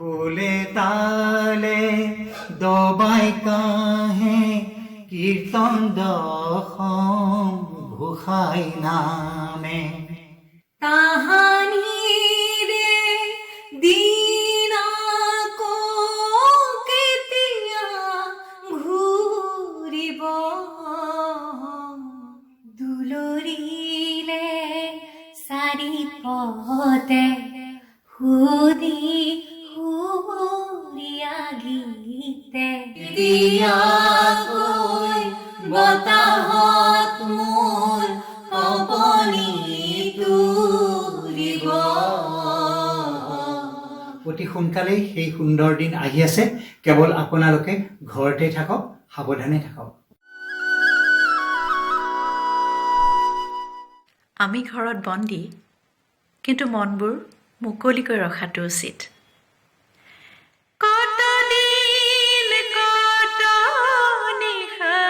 খোলে তালে দবাই কাহে কীৰ্তন দশম ঘোষাই নামে তাহানিৰে দিন আকৌ কেতিয়া ঘূৰিব দুলৰিলে চাৰিপতে সুদি সুৰীয়া গীতে দিয়াকৈ বতাহত মোৰ কপনি তুলিব। অতি সোনকালেই সেই সুন্দৰ দিন আহি আছে। কেৱল আপোনালোকে ঘৰতে থাকক, সাৱধানে থাকক। আমি ঘৰত বন্দী, কিন্তু মনবোৰ মুকলিকৈ ৰখাটো উচিত। কত দিন কত নিশা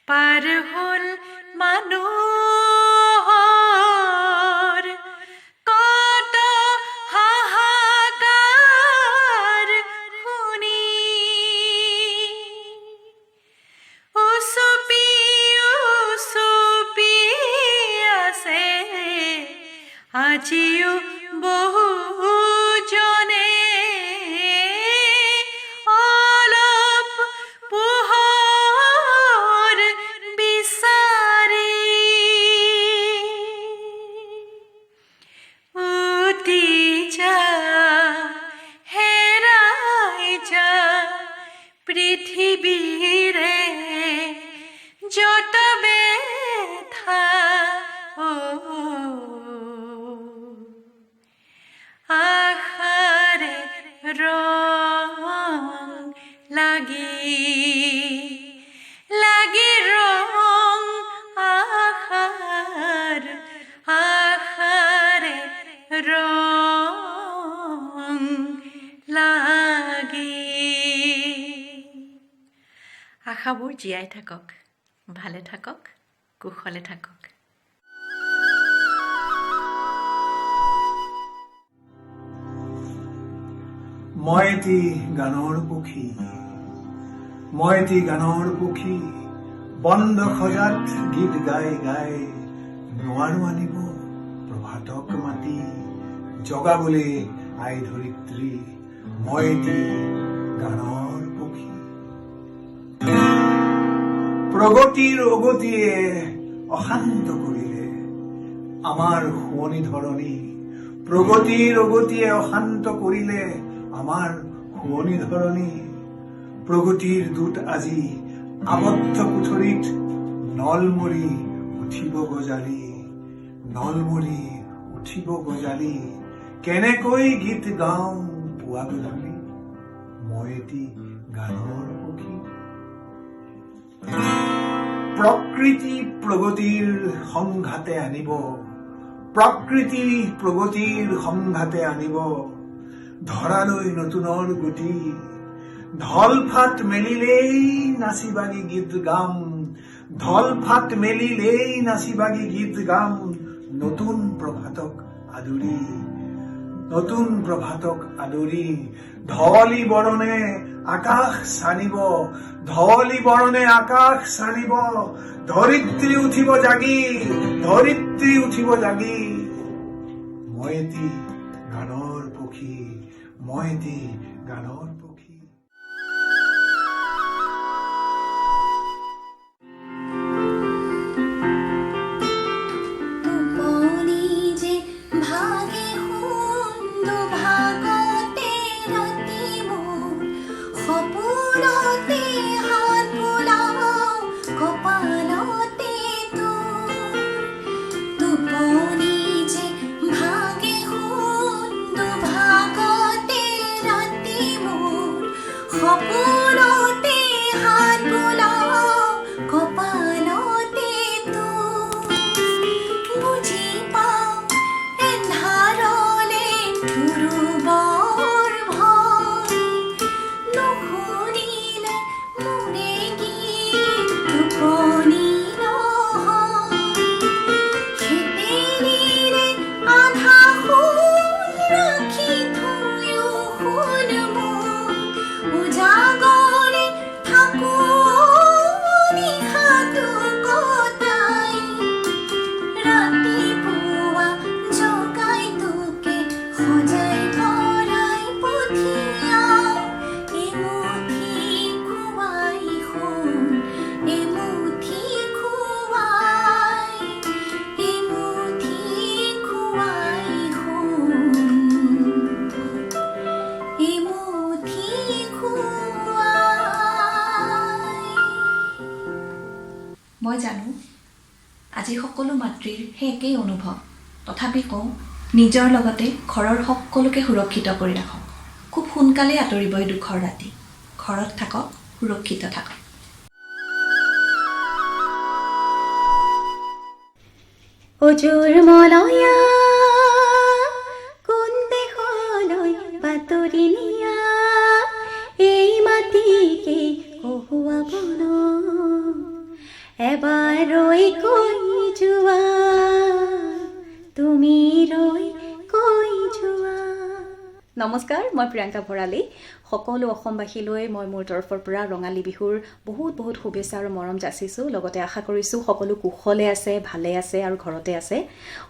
পাৰ হ'ল মানুহৰ, কত হাহাকাৰ শুনি উচুপি উচুপি আছে আজিও বহুজনে অলপ পোহৰ বিচাৰি উটি যা হেৰাই যা পৃথিৱীৰে যত বেথা আশাৰে ৰং লাগি লাগি ৰং আশাৰ আশাৰে ৰং লাগি। আশাবোৰ জীয়াই থাকক, ভালে থাকক, কুশলে থাকক। মই এটি গানৰ পক্ষী, মই এটি গানৰ পক্ষী, বন্ধ সজাত গীত গাই গাই নোৱাৰো আনিব প্ৰভাতক মাতি জগাবলে আই ধৰিত্ৰী। মই এটি গানৰ পক্ষী। প্ৰগতিৰ অগতিয়ে অশান্ত কৰিলে আমাৰ শুৱনি ধৰণী, প্ৰগতিৰ অগতিয়ে অশান্ত কৰিলে আমাৰ শুৱনি ধৰণী। প্ৰগতিৰ দূত আজি আবদ্ধ কোঠৰীত নলমৰি উঠিব গজালি, নলমৰি উঠিব গজালি। কেনেকৈ গীত গাওঁ পুৱা গধূলি, মই এটি গানৰ পক্ষী। প্ৰকৃতি প্ৰগতিৰ সংঘাতে আনিব, প্ৰকৃতি প্ৰগতিৰ সংঘাতে আনিব ধৰালৈ নতুনৰ গুটি। ঢলফাট মেলিলেই নাচি বাগি গীত গাম, ঢলফাট মেলিলেই নাচি বাগি গীত গাম নতুন প্ৰভাতক আদৰি, নতুন প্ৰভাতক আদৰি। ধৱলী বৰণে আকাশ চানিব, ধৱলী বৰণে আকাশ চানিব, ধৰিত্ৰী উঠিব জাগি, ধৰিত্ৰী উঠিব জাগি। মই এটি গানৰ পক্ষী, মই এটি গানৰ পক্ষী। টোপনি যে ভাগে সুন্দু ভাগতে ৰাতি মোৰ সপোনতে হাত বোলাও কপালতে তোৰ। টোপনি যে ভাগে সুন্দু ভাগতে ৰাতি মোৰ মাতৃৰ সেই একেই অনুভৱ। তথাপি কওঁ, নিজৰ লগতে ঘৰৰ সকলোকে সুৰক্ষিত কৰি ৰাখক। খুব সোনকালে আঁতৰিব এই দুখৰ ৰাতি। ঘৰত থাকক, সুৰক্ষিত থাকক। অজুৰ মলয়া কোন দেশলৈ বাতৰি নিয়া এই মাটিকে কহুৱাব ন এবাৰ ৰৈ কৈ যোৱা তুমি ৰৈ কৈ যোৱা। নমস্কাৰ, মই প্ৰিয়ংকা ভৰালী। সকলো অসমবাসীলৈ মই মোৰ তৰফৰ পৰা ৰঙালী বিহুৰ বহুত বহুত শুভেচ্ছা আৰু মৰম যাচিছোঁ। লগতে আশা কৰিছোঁ সকলো কুশলে আছে, ভালে আছে আৰু ঘৰতে আছে।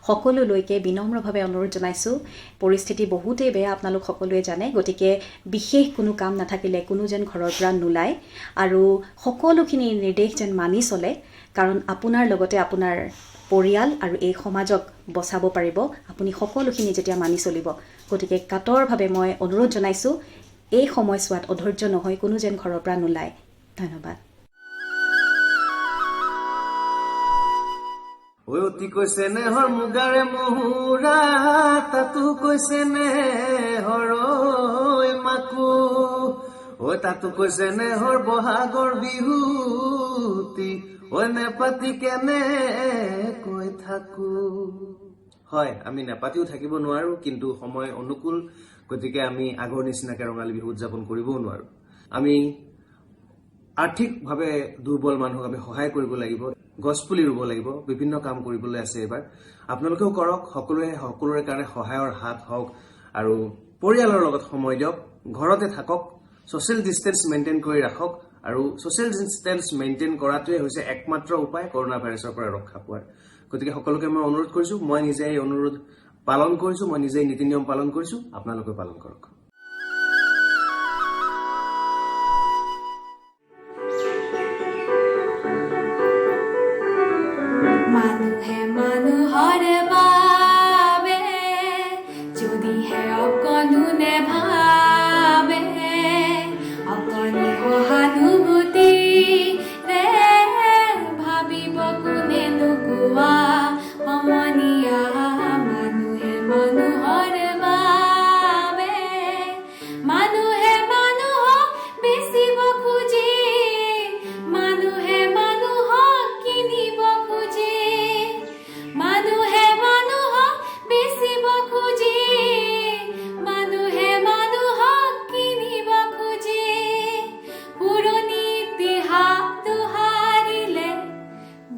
সকলোলৈকে বিনম্ৰভাৱে অনুৰোধ জনাইছোঁ। পৰিস্থিতি বহুতেই বেয়া, আপোনালোক সকলোৱে জানে। গতিকে বিশেষ কোনো কাম নাথাকিলে কোনো যেন ঘৰৰ পৰা নোলায় আৰু সকলোখিনি নিৰ্দেশ যেন মানি চলে, কাৰণ আপোনাৰ লগতে আপোনাৰ পৰিয়াল আৰু এই সমাজক বচাব পাৰিব আপুনি সকলোখিনি যেতিয়া মানি চলিব। গতিকে কাতৰভাৱে মই অনুৰোধ জনাইছোঁ, এই সময়ছোৱাত অধৈৰ্য নহয় কোনো যেন ঘৰৰ পৰা নোলায়। ধন্যবাদ। অতি কৈছে নেহৰ মুগাৰে মহুৰা তাতো কৈছে নেহৰ মাকো তাতো কৈছে নেহৰ বহাগৰ বিহুতি নেপাতি কেনে কৈ থাকো। হয়, আমি নেপাতিও থাকিব নোৱাৰো, কিন্তু সময় অনুকূল, গতিকে আমি আগৰ নিচিনাকে ৰঙালী বিহু উদযাপন কৰিবও নোৱাৰো। আমি আৰ্থিকভাৱে দুৰ্বল মানুহক আমি সহায় কৰিব লাগিব, গছপুলি ৰুব লাগিব, বিভিন্ন কাম কৰিবলৈ আছে এইবাৰ। আপোনালোকেও কৰক, সকলোৰে কাৰণে সহায়ৰ হাত হওক আৰু পৰিয়ালৰ লগত সময় দিয়ক, ঘৰতে থাকক, ছ'চিয়েল ডিষ্টেন্স মেইনটেইন কৰি ৰাখক। আৰু ছ'চিয়েল ডিষ্টেন্স মেইনটেইন কৰাটোৱে হৈছে একমাত্ৰ উপায় কৰোণা ভাইৰাছৰ পৰা ৰক্ষা পোৱাৰ। গতিকে সকলোকে মই অনুৰোধ কৰিছোঁ, মই নিজে এই অনুৰোধ পালন কৰিছোঁ, মই নিজেই নীতি নিয়ম পালন কৰিছোঁ, আপোনালোকেও পালন কৰক। মানুহে মানুহৰ বাবে যদিহে অকণো নেভাবে অকণি সহানুভূতি ৰে ভাবিব কোনে নোকোৱা সমনীয়া। মানুহে মানুহৰ বাবে মানুহে মানুহক বেচিব খুজি মানুহে মানুহক কিনিব খুজি মানুহে মানুহক বেচিব খুজি মানুহে মানুহক কিনিব খুজি পুৰণি ইতিহাস দোহাৰিলে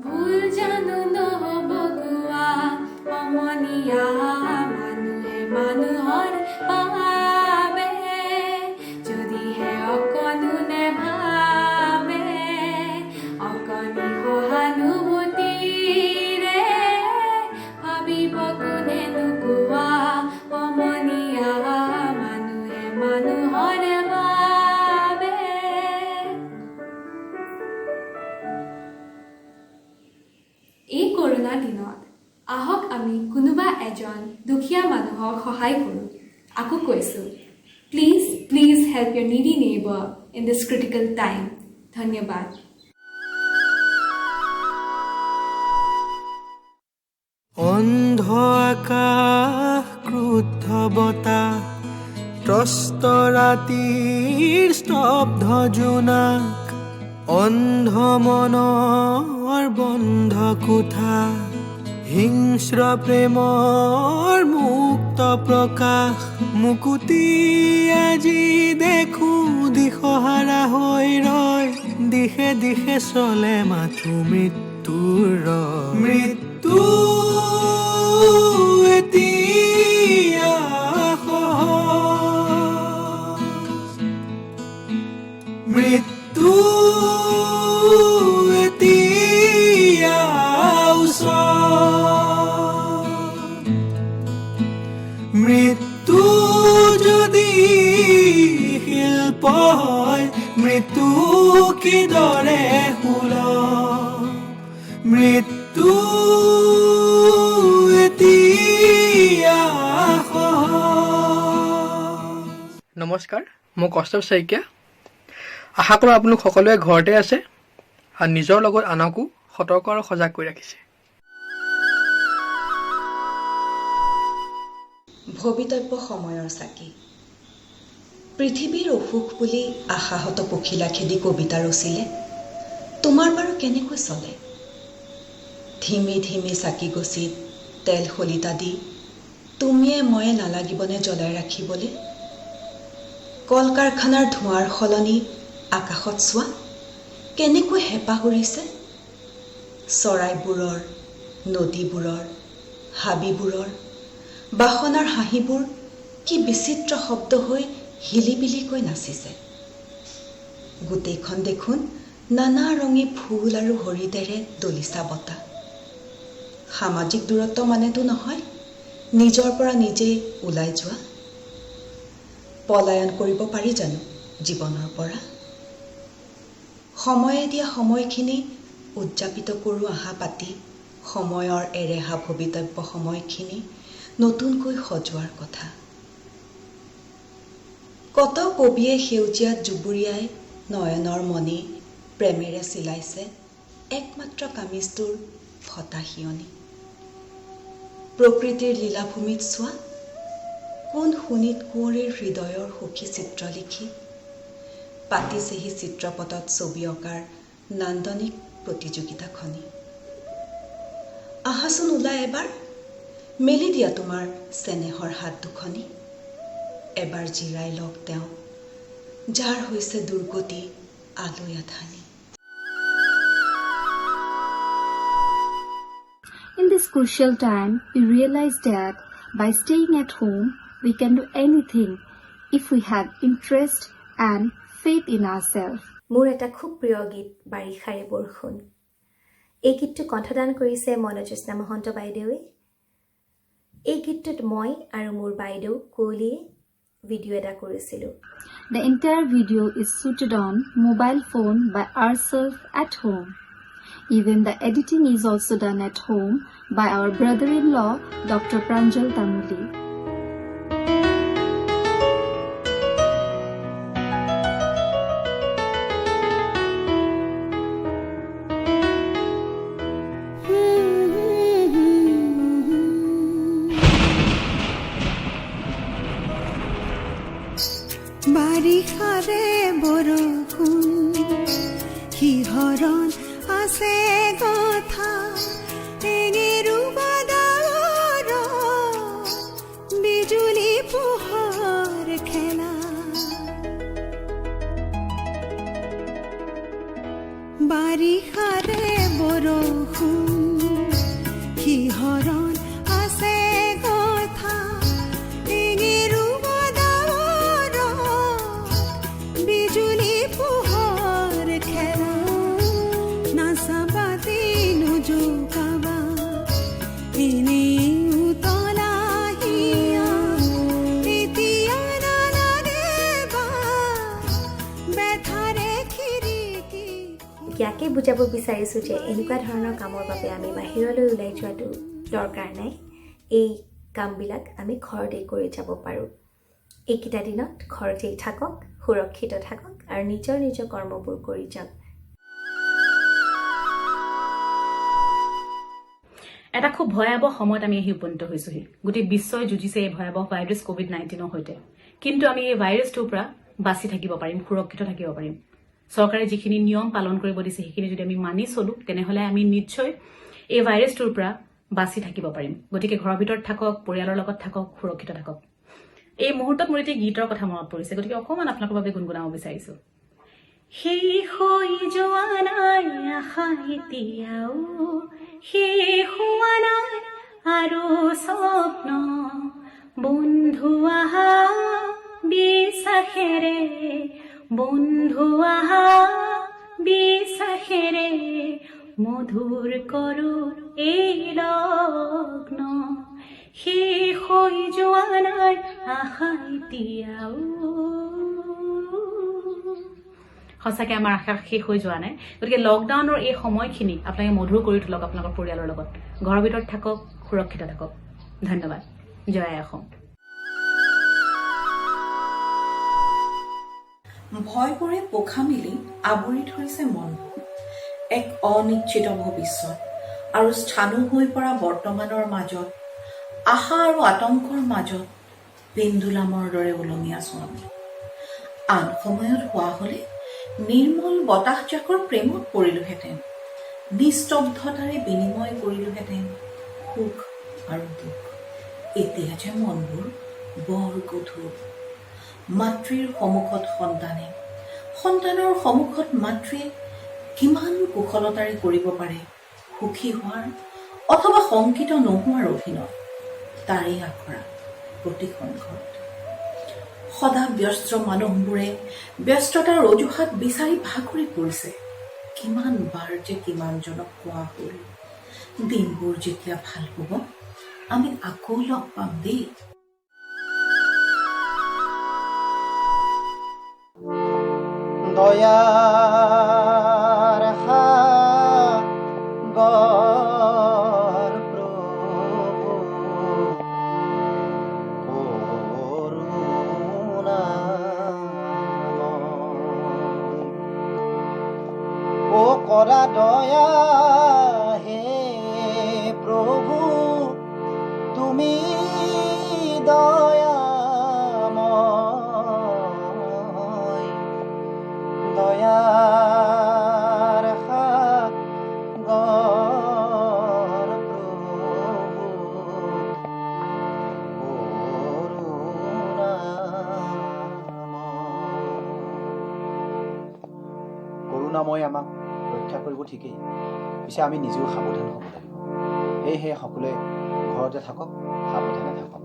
ভুল জানো নহ'ব কোৱা সমনীয়া। মানুহে মানুহৰ বাবে যদিহে অকণো নেভাবে অকণি সহানুভূতিৰে ভাবিব কোনে নোকোৱা সমনীয়া। মানুহে মানুহৰ বাবে। এই কৰোণা দিনত আহক আমি কোনোবা এজন দুখীয়া মানুহক সহায় কৰোঁ। আকৌ কৈছোঁ, please please help your needy neighbour in this critical time. ধন্যবাদ। অন্ধ আকাশ, ক্ৰুদ্ধ বতাহ, ত্ৰস্ত ৰাতিৰ স্তব্ধ জোনাক, অন্ধ মনৰ বন্ধ কোঠা, হিংস্ৰ প্ৰেমৰ মুক্ত প্ৰকাশ, মুকুতি আজি দেখো দিশহাৰা হৈ ৰয়, দিশে দিশে চলে মাথো মৃত্যুৰ ৰয়। মৃত্যু এতিয়া সহজ, মৃত্যু এতিয়া ওচৰ, মৃত্যু যদি শিল্প হয় মৃত্যু কিদৰে সুলভ, মৃত্যু এতিয়া সহজ। নমস্কাৰ, মই কষ্টৱ শইকীয়া। আশা কৰোঁ আপোনালোক সকলোৱে ঘৰতে আছে আৰু নিজৰ লগত আনকো সতৰ্ক আৰু সজাগ কৰি ৰাখিছে। ভবিতব্য সময়ৰ চাকি। পৃথিৱীৰ অসুখ বুলি আশাহত পখিলা খেদি কবিতা ৰচিলে তোমাৰ বাৰু কেনেকৈ চলে? ধিমি ধিমি চাকি গছিত তেল শলিতা দি তুমিয়ে ময়ে নালাগিবনে জ্বলাই ৰাখিবলৈ? কল কাৰখানাৰ ধোঁৱাৰ সলনি আকাশত চোৱা কেনেকৈ হেঁপাহ উৰিছে। চৰাইবোৰৰ, নদীবোৰৰ, হাবিবোৰৰ, বাসনাৰ হাঁহিবোৰ কি বিচিত্ৰ শব্দ হৈ হিলিবিলিকৈ নাচিছে। গোটেইখন দেখোন নানা ৰঙী ফুল আৰু হৰিতেৰে দলিচা বতাহ। সামাজিক দূৰত্ব মানেতো নহয় নিজৰ পৰা নিজেই ওলাই যোৱা। পলায়ন কৰিব পাৰি জানো জীৱনৰ পৰা? সময়ে দিয়া সময়খিনি উদযাপিত কৰোঁ আশা পাতি সময়ৰ এৰেহা ভবিতব্য সময়খিনি নতুনকৈ সজোৱাৰ কথা। কত কবিয়ে সেউজীয়াত জুবুৰিয়াই নয়নৰ মণি প্ৰেমেৰে চিলাইছে একমাত্ৰ কামিজটোৰ ফটা হিয়নি। প্ৰকৃতিৰ লীলাভূমিত চোৱা কোন শোণিত কুঁৱৰীৰ হৃদয়ৰ সুখী চিত্ৰ লিখি পাতিছেহি চিত্ৰপটত ছবি অঁকাৰ নান্দনিক প্ৰতিযোগিতাখনি। আহাচোন ওলাই এবাৰ, মেলি দিয়া তোমাৰ চেনেহৰ হাত দুখনি। এবাৰ জিৰাই লওক তেওঁ যাৰ হৈছে দুৰ্গতি আলৈ আথানি। In this crucial time, we realize that by staying at home, we can do anything if we have interest and faith in ourselves. মোৰ এটা খুব প্ৰিয় গীত বাৰিষাৰে বৰষুণ। এই গীতটো কণ্ঠদান কৰিছে মনোজ্যোৎস্না মহন্ত বাইদেৱে। এই গীতটোত মই আৰু মোৰ বাইদেউ কুঁৱলীয়ে ভিডিঅ' এটা কৰিছিলোঁ। The entire video is shooted on mobile phone by ourselves at home. Even the editing is also done at home by our brother-in-law, Dr. Pranjal Tamuli. বাৰিষাৰে বৰষুণ শিহৰণ আছে কথা এঙেৰু বাদাৰৰ বিজুলী পোহৰ খেলা। বাৰিষাৰে বৰষুণ শিহৰণ আছে কথা এঙেৰু বাদাৰৰ বিজুলী পোহৰ খেলা। নাচাবা দিনো জোকাবা এনেই উতলা হিয়া এতিয়া নালাগেবা বেথাৰে খিৰিকী। ইয়াকে বুজাব বিচাৰিছোঁ যে এনেকুৱা ধৰণৰ কামৰ বাবে আমি বাহিৰলৈ ওলাই যোৱাটো দৰকাৰ নাই। এই কামবিলাক আমি ঘৰতেই কৰি যাব পাৰোঁ। এইকেইটা দিনত ঘৰতেই থাকক, সুৰক্ষিত থাকক আৰু নিজৰ নিজৰ কৰ্মবোৰ কৰি যাওক। এটা খুব ভয়াৱহ সময়ত আমি আহি উপনীত হৈছোহি। গোটেই বিশ্বই যুঁজিছে এই ভয়াৱহ ভাইৰাছ COVID-19ৰ সৈতে। কিন্তু আমি এই ভাইৰাছটোৰ পৰা বাচি থাকিব পাৰিম, সুৰক্ষিত থাকিব পাৰিম। চৰকাৰে যিখিনি নিয়ম পালন কৰিব দিছে সেইখিনি যদি আমি মানি চলো তেনেহ'লে আমি নিশ্চয় এই ভাইৰাছটোৰ পৰা বাচি থাকিব পাৰিম। গতিকে ঘৰৰ ভিতৰত থাকক, পৰিয়ালৰ লগত থাকক, সুৰক্ষিত থাকক। এই মুহূৰ্তত মোৰ এটি গীতৰ কথা মনত পৰিছে, গতিকে অকণমান আপোনালোকৰ বাবে গুণগুণাব বিচাৰিছো। শেষ হৈ যোৱা নাই আশা এতিয়াও, শেষ হোৱা নাই আৰু স্বপ্ন, বন্ধু আহা বিশ্বাসেৰে, বন্ধু আহা বিশ্বাসেৰে, মধুৰ কৰো এই লগ্ন। শেষ হৈ যোৱা নাই আশা এতিয়াও। সঁচাকৈ আমাৰ আশা শেষ হৈ যোৱা নাই। গতিকে লকডাউনৰ এই সময়খিনি আপোনালোকে মধুৰ কৰি তোলক আপোনালোকৰ পৰিয়ালৰ লগত। ঘৰৰ ভিতৰত থাকক, সুৰক্ষিত থাকক। ধন্যবাদ। জয় অসম। ভয়বোৰে পোখা মেলি আৱৰি ধৰিছে মন। এক অনিশ্চিত ভৱিষ্যত আৰু স্থাণু হৈ পৰা বৰ্তমানৰ মাজত আশা আৰু আতংকৰ মাজত পেণ্ডুলামৰ দৰে ওলমি আছো আমি। আন সময়ত হোৱা হলে নিৰ্মল বতাহজাকৰ প্ৰেমত পৰিলোহেঁতেন, নিস্তব্ধতাৰে বিনিময় কৰিলোহেঁতেন সুখ আৰু দুখ। এতিয়া যে মনবোৰ বৰ গধুৰ। মাতৃৰ সন্মুখত সন্তানে, সন্তানৰ সন্মুখত মাতৃয়ে কিমান কুশলতাৰে কৰিব পাৰে সুখী হোৱাৰ অথবা শংকিত নোহোৱাৰ অভিনয়, তাৰেই আখৰা প্ৰতিখন ঘৰত। সদা ব্যস্ত মানুহবোৰে ব্যস্ততাৰ অজুহাত বিচাৰি ভাগৰি পৰিছে। কিমান বাৰ যে কিমানজনক কোৱা হ'ল, দিনবোৰ যেতিয়া ভাল হ'ব আমি আকৌ লগ পাম দেই। দয়াৰ সাগৰ প্ৰভু কৰুণাময়, ও কৰা দয়া হে প্ৰভু তুমি দয়াময়, দয়াৰ সাগৰ প্ৰভু কৰুণাময় আমাক ৰক্ষা কৰিব ঠিকেই, পিছে আমি নিজেও সাৱধান হ'ব লাগিব। সেয়েহে সকলোৱে ঘৰতে থাকক, সাৱধানে থাকক।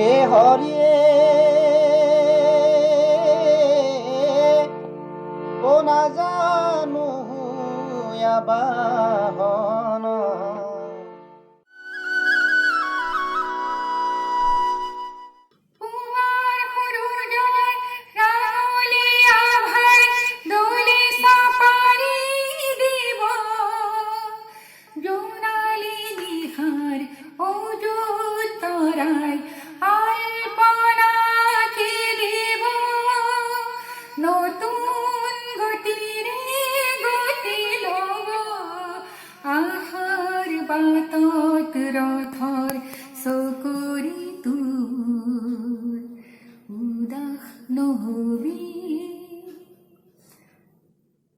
এ হৰিয়ে ও নাজানো আবাহন,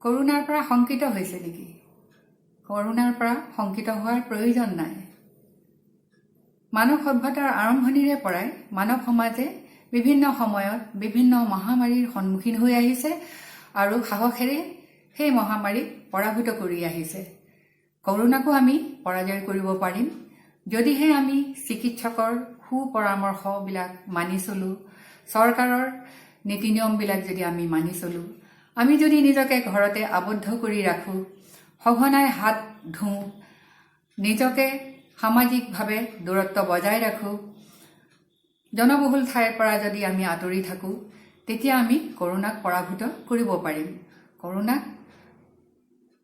কৰোণাৰ পৰা শংকিত হৈছে নেকি? কৰোণাৰ পৰা শংকিত হোৱাৰ প্ৰয়োজন নাই। মানৱ সভ্যতাৰ আৰম্ভণিৰে পৰাই মানৱ সমাজে বিভিন্ন সময়ত বিভিন্ন মহামাৰীৰ সন্মুখীন হৈ আহিছে আৰু সাহসেৰে সেই মহামাৰীক পৰাভূত কৰি আহিছে। কৰোণাকো আমি পৰাজয় কৰিব পাৰিম যদিহে আমি চিকিৎসকৰ সুপৰামৰ্শবিলাক মানি চলো, চৰকাৰৰ নীতি নিয়মবিলাক যদি আমি মানি চলো, আমি যদি নিজকে ঘৰতে আবদ্ধ কৰি ৰাখো, সঘনাই হাত ধুওঁ, নিজকে সামাজিকভাৱে দূৰত্ব বজাই ৰাখো, জনবহুল ঠাইৰ পৰা যদি আমি আঁতৰি থাকো, তেতিয়া আমি কৰোণাক পৰাভূত কৰিব পাৰিম। কৰোণাক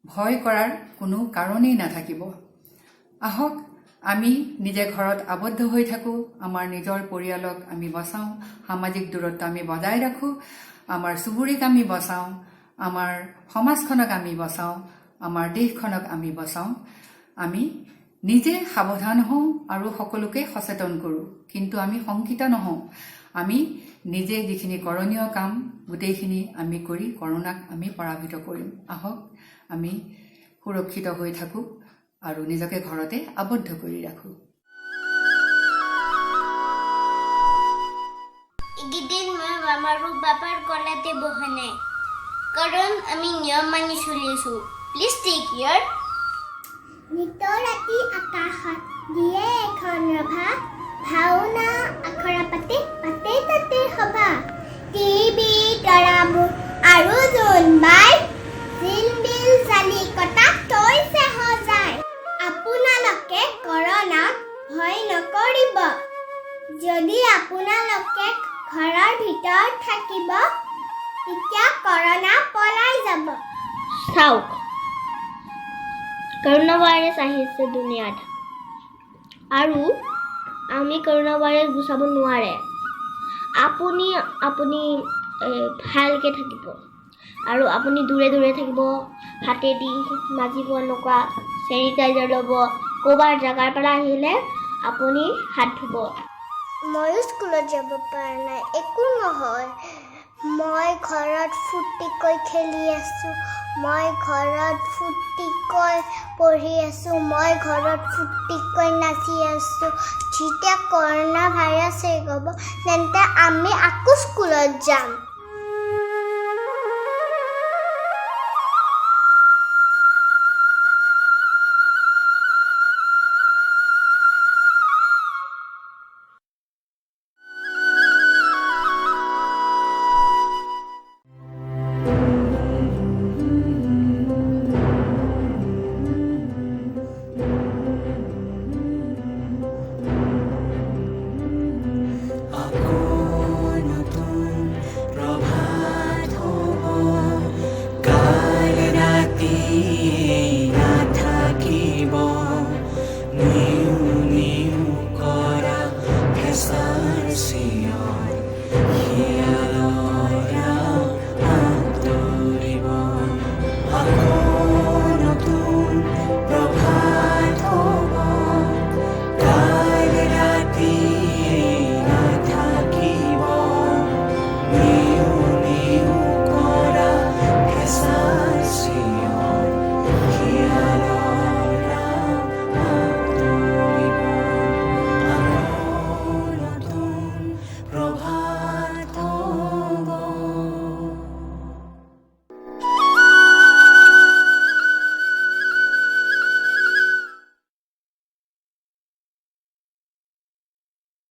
ভয় কৰাৰ কোনো কাৰণেই নাথাকিব। আহক আমি নিজে ঘৰত আবদ্ধ হৈ থাকো, আমাৰ নিজৰ পৰিয়ালক আমি বচাওঁ, সামাজিক দূৰত্ব আমি বজাই ৰাখো, আমাৰ চুবুৰীক আমি বচাওঁ, আমাৰ সমাজখনক আমি বচাওঁ, আমাৰ দেশখনক আমি বচাওঁ। আমি নিজে সাৱধান হওঁ আৰু সকলোকে সচেতন কৰোঁ, কিন্তু আমি শংকিত নহওঁ। আমি নিজে যিখিনি কৰণীয় কাম গোটেইখিনি আমি কৰি কৰোণাক আমি পৰাভূত কৰিম। আহক আমি সুৰক্ষিত হৈ থাকো আৰু নিজকে ঘৰতে আবদ্ধ কৰি ৰাখো। এইকেইদিন মই আমাৰো বাপাৰ কলাতে বহা নাই, কাৰণ আমি নিয়ম মানি চলি আছো। Please tech care. নিতৰ ৰাতি আকাশত দিয়ে এখন ৰভা, ভাওনা আখৰা পাতে পাতে তাতে সভা, টিভি তৰাবোৰ আৰু জোনবাই জিলবিল জালি কটা তৈছে সজাই। আপোনালোকে কৰোণাক ভয় নকৰিব। যদি আপোনালোকে ঘৰৰ ভিতৰত থাকিব, তেতিয়া কৰোণা পলাই যাব। চাওক, কৰোণা ভাইৰাছ আহিছে দুনিয়াত, আৰু আমি কৰোণা ভাইৰাছ গুচাব নোৱাৰে। আপুনি ভালকৈ থাকিব আৰু আপুনি দূৰে দূৰে থাকিব, হাতেদি মাজিব, এনেকুৱা চেনিটাইজাৰ ল'ব। ক'ৰবাৰ জেগাৰ পৰা আহিলে আপুনি হাত ধুব। ময়ো স্কুলত যাব পৰা নাই, একো নহয়। মই ঘৰত ফূৰ্তিকৈ খেলি আছোঁ, মই ঘৰত ফূৰ্তিকৈ পঢ়ি আছোঁ, মই ঘৰত ফূৰ্তিকৈ নাচি আছোঁ। যেতিয়া কৰোণা ভাইৰাছ শেষ হ'ব তেন্তে আমি আকৌ স্কুলত যাম।